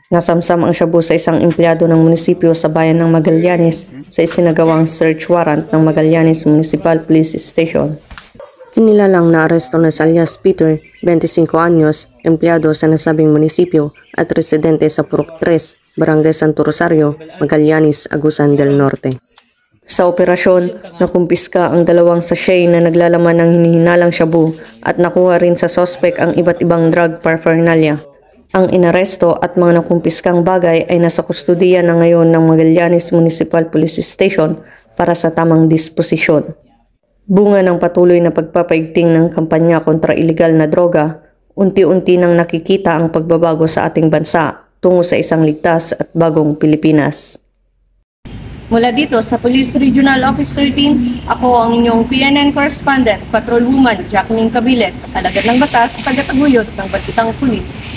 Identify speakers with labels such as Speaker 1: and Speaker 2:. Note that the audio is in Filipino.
Speaker 1: Nasamsam ang shabu sa isang empleyado ng munisipyo sa bayan ng Magallanes sa isinagawang search warrant ng Magallanes Municipal Police Station. Kinilalang naaresto na si alias Peter, 25 anyos, empleyado sa nasabing munisipyo at residente sa Purok 3, Barangay Santo Rosario, Magallanes, Agusan del Norte. Sa operasyon, nakumpiska ang 2 sachet na naglalaman ng hinihinalang shabu at nakuha rin sa sospek ang iba't ibang drug paraphernalia. Ang inaresto at mga nakumpiskang bagay ay nasa kustudiya na ngayon ng Magallanes Municipal Police Station para sa tamang disposisyon. Bunga ng patuloy na pagpapaigting ng kampanya kontra ilegal na droga, unti-unti nang nakikita ang pagbabago sa ating bansa tungo sa isang ligtas at bagong Pilipinas. Mula dito sa Police Regional Office 13, ako ang inyong PNN correspondent, Patrolwoman Jacqueline Cabiles, alagad ng batas, taga-taguyod ng Batitang Pulis.